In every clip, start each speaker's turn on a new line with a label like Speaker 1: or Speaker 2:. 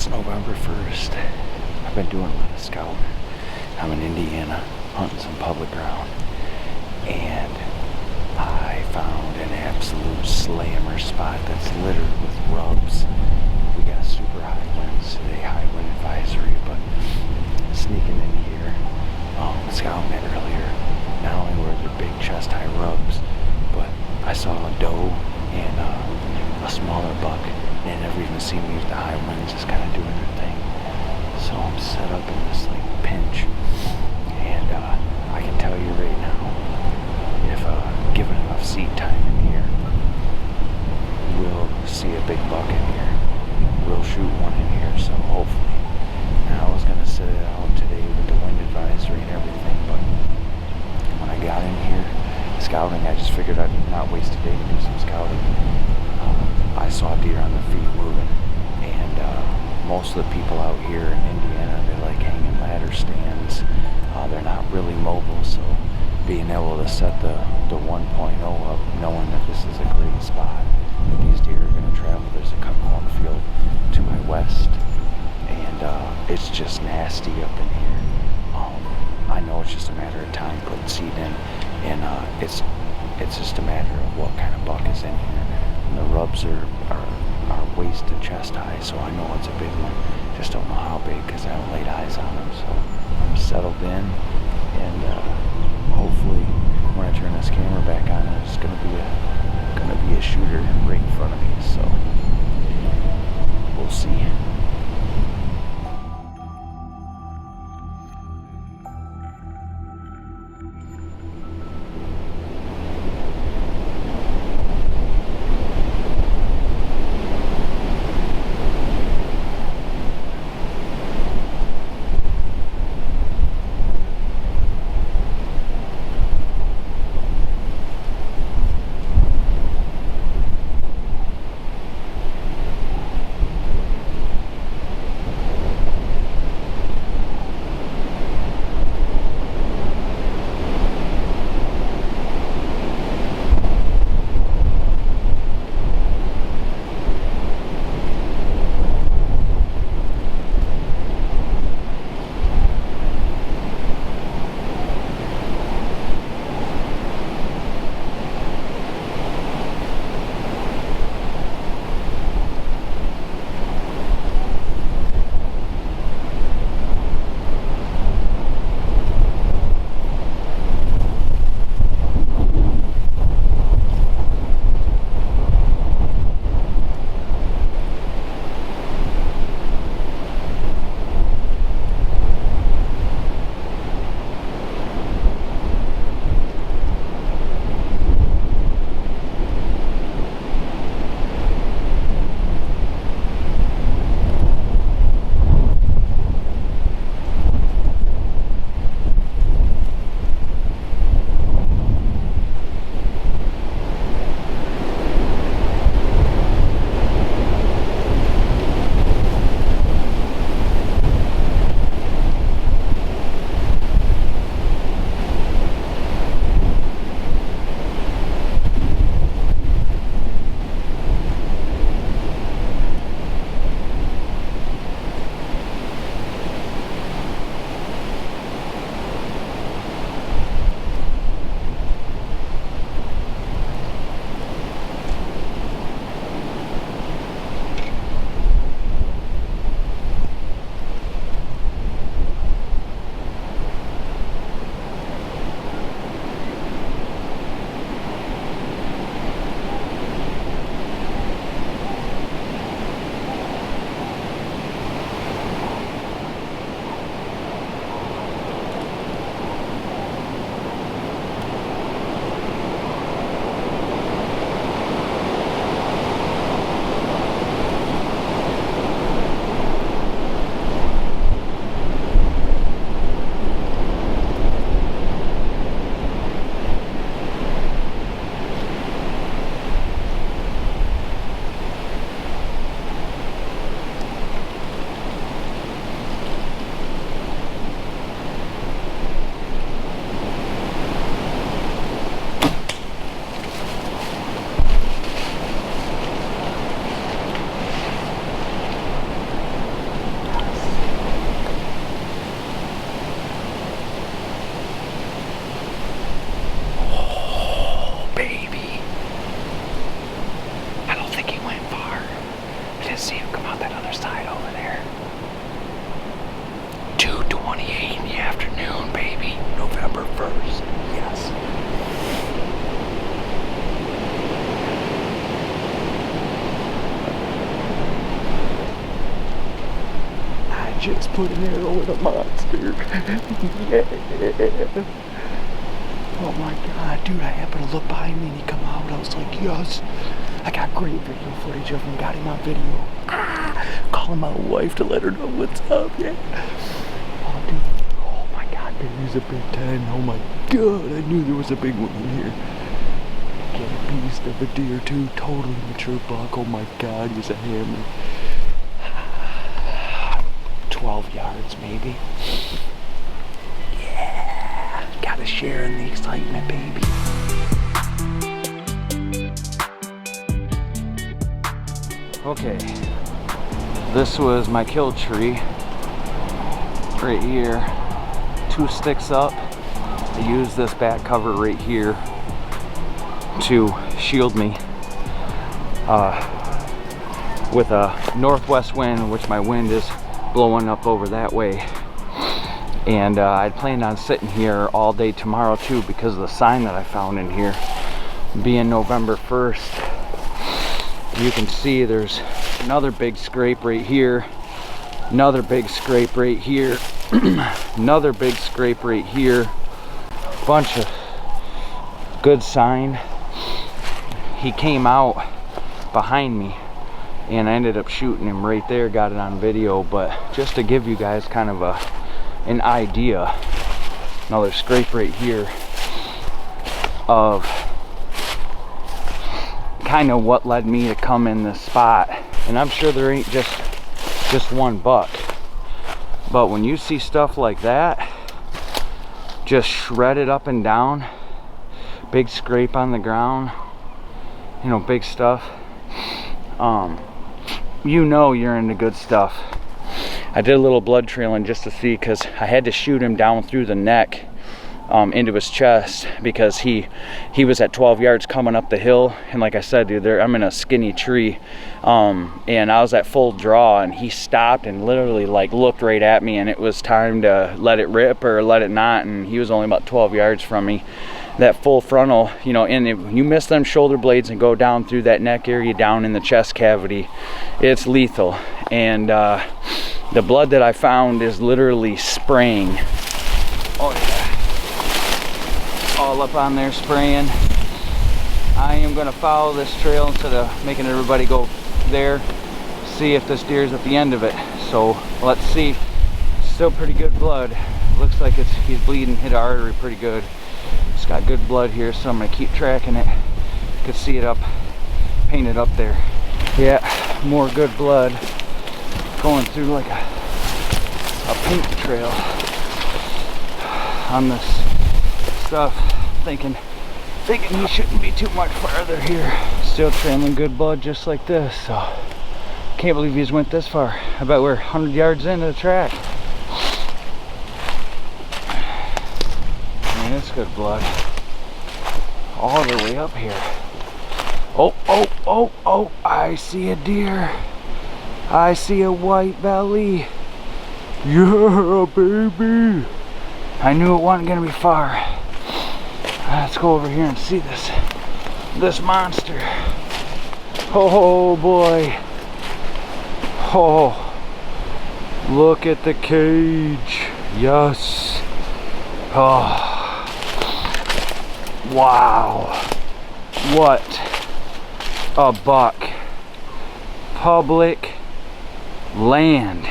Speaker 1: It's November 1st. I've been doing a lot of scouting. I'm in Indiana, hunting some public ground, and I found an absolute slammer spot that's littered with rubs. We got super high winds today, high wind advisory, but sneaking in here, scouting it earlier, not only were there big chest-high rubs, but I saw a doe and a smaller buck. They never even seen me with the high winds, just kind of doing their thing. So I'm set up in this pinch, and I can tell you right now, if given enough seat time in here, we'll see a big buck in here. We'll shoot one in here, so hopefully. Now I was gonna sit it out today with the wind advisory and everything, but when I got in here scouting, I just figured I'd not waste a day to do some scouting. I saw deer on their feet moving, and most of the people out here in Indiana, they like hanging ladder stands. They're not really mobile, so being able to set the 1.0 up, knowing that this is a great spot, that these deer are going to travel. There's a cut cornfield to my west, and it's just nasty up in here. I know it's just a matter of time putting seed in, and it's just a matter of what kind of buck is in here. And the rubs are waist to chest high, so I know it's a big one. Just don't know how big because I haven't laid eyes on them. So I'm settled in, and hopefully when I turn this camera back on, it's gonna be a shooter right in front of me. So we'll see. see him come out that other side over there. 2:28 in the afternoon, baby. November 1st. Yes. I just put an arrow in a monster. Yeah. Oh my God, dude, I happened to look behind me and he come out. I was like, yes. I got great video footage of him, got him on video. Calling my wife to let her know what's up, yeah. Oh, dude, oh my God, dude, he's a big 10. Oh my God, I knew there was a big one in here. Get a beast of a deer too, totally mature buck. Oh my God, he's a hammer. 12 yards maybe. Gotta share in the excitement, baby. Okay, this was my kill tree right here. 2 sticks up. I used this back cover right here to shield me with a northwest wind, which my wind is blowing up over that way. And I'd planned on sitting here all day tomorrow too because of the sign that I found in here. Being November 1st, you can see there's another big scrape right here, another big scrape right here, another big scrape right here, bunch of good sign. He came out behind me and I ended up shooting him right there, got it on video. But just to give you guys kind of an idea, another scrape right here of kind of what led me to come in this spot. And I'm sure there ain't just one buck, but when you see stuff like that just shredded up and down, big scrape on the ground, you know, big stuff, you know you're into good stuff. I did a little blood trailing just to see, because I had to shoot him down through the neck into his chest, because he was at 12 yards coming up the hill. And like I said, dude, I'm in a skinny tree, and I was at full draw, and he stopped and literally like looked right at me, and it was time to let it rip or let it not. And he was only about 12 yards from me. That full frontal, you know, and if you miss them shoulder blades and go down through that neck area, down in the chest cavity, it's lethal. And the blood that I found is literally spraying. Oh yeah, all up on there spraying. I am gonna follow this trail instead of making everybody go there, see if this deer's at the end of it. So let's see. Still pretty good blood. Looks like he's bleeding, hit an artery pretty good. It's got good blood here, so I'm gonna keep tracking it. You can see it up, painted up there. Yeah, more good blood going through like a paint trail on this stuff. Thinking he shouldn't be too much farther here. Still trailing good blood just like this. So can't believe he's went this far. I bet we're 100 yards into the track. Man, it's good blood all the way up here. Oh, I see a deer. I see a white belly. Yeah, baby. I knew it wasn't gonna be far. Let's go over here and see this monster. Oh boy. Oh, look at the cage. Yes. Oh, wow. What a buck. Public land.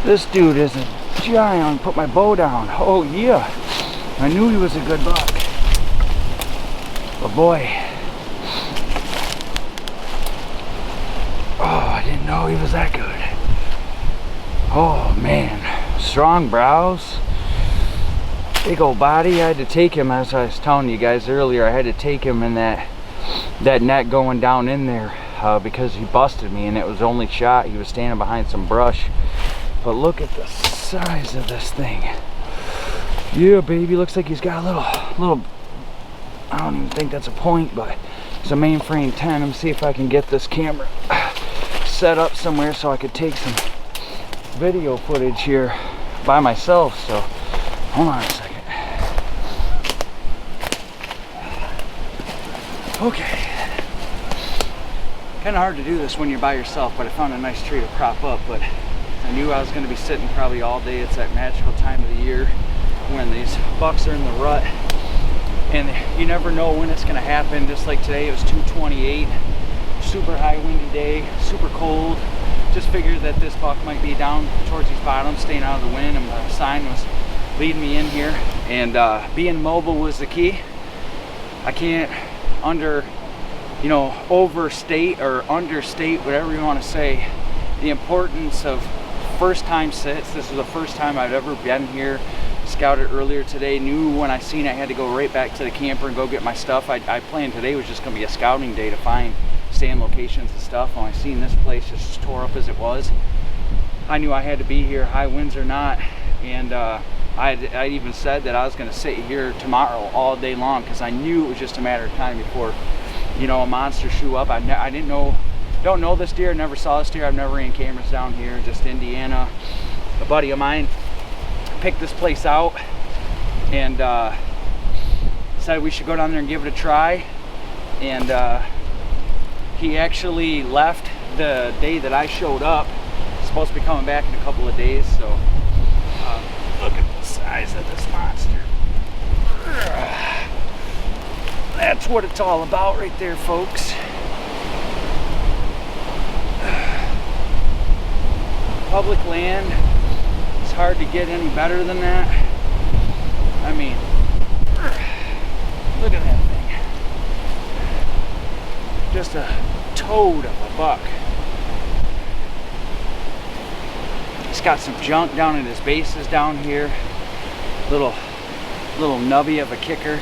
Speaker 1: This dude is a giant. Put my bow down. Oh yeah, I knew he was a good buck. But boy, oh, I didn't know he was that good. Oh man, strong brows, big old body. I had to take him, as I was telling you guys earlier, I had to take him in that net going down in there because he busted me, and it was only shot. He was standing behind some brush. But look at the size of this thing. Yeah, baby, looks like he's got a little, I don't even think that's a point, but it's a mainframe 10. Let me see if I can get this camera set up somewhere so I could take some video footage here by myself. So hold on a second. Okay. Kind of hard to do this when you're by yourself, but I found a nice tree to prop up. But I knew I was going to be sitting probably all day. It's that magical time of the year when these bucks are in the rut, and you never know when it's going to happen. Just like today, it was 228, super high windy day, super cold. Just figured that this buck might be down towards these bottoms, staying out of the wind, and the sign was leading me in here. And being mobile was the key. I can't overstate or understate, whatever you want to say, the importance of first time sits. This is the first time I've ever been here. Scouted earlier today, knew when I seen I had to go right back to the camper and go get my stuff. I planned today was just going to be a scouting day to find stand locations and stuff. When I seen this place just as tore up as it was, I knew I had to be here, high winds or not. And I even said that I was going to sit here tomorrow all day long, because I knew it was just a matter of time before, you know, a monster shoe up. I don't know this deer, never saw this deer. I've never ran cameras down here, just Indiana. A buddy of mine picked this place out and decided we should go down there and give it a try. And he actually left the day that I showed up. He's supposed to be coming back in a couple of days. So look at the size of this monster. That's what it's all about right there, folks. Public land, it's hard to get any better than that. I mean, look at that thing. Just a toad of a buck. He's got some junk down at his bases down here. Little nubby of a kicker.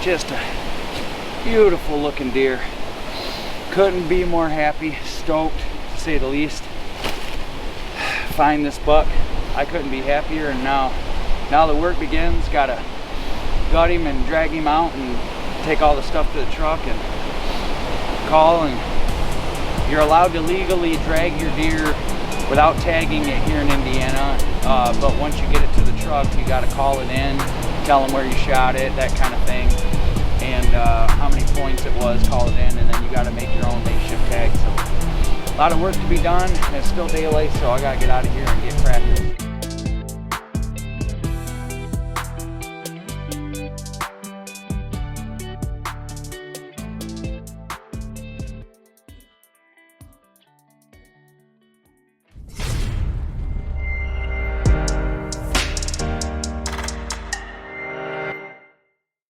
Speaker 1: Just a beautiful looking deer. Couldn't be more happy, stoked to say the least. Find this buck, I couldn't be happier. And now the work begins. Gotta gut him and drag him out and take all the stuff to the truck and call. And you're allowed to legally drag your deer without tagging it here in Indiana, but once you get it to the truck, you got to call it in, tell them where you shot it, that kind of thing, and how many points it was, call it in, and then you got to make your own makeshift tag. So a lot of work to be done. It's still daylight, so I got to get out of here and get cracking.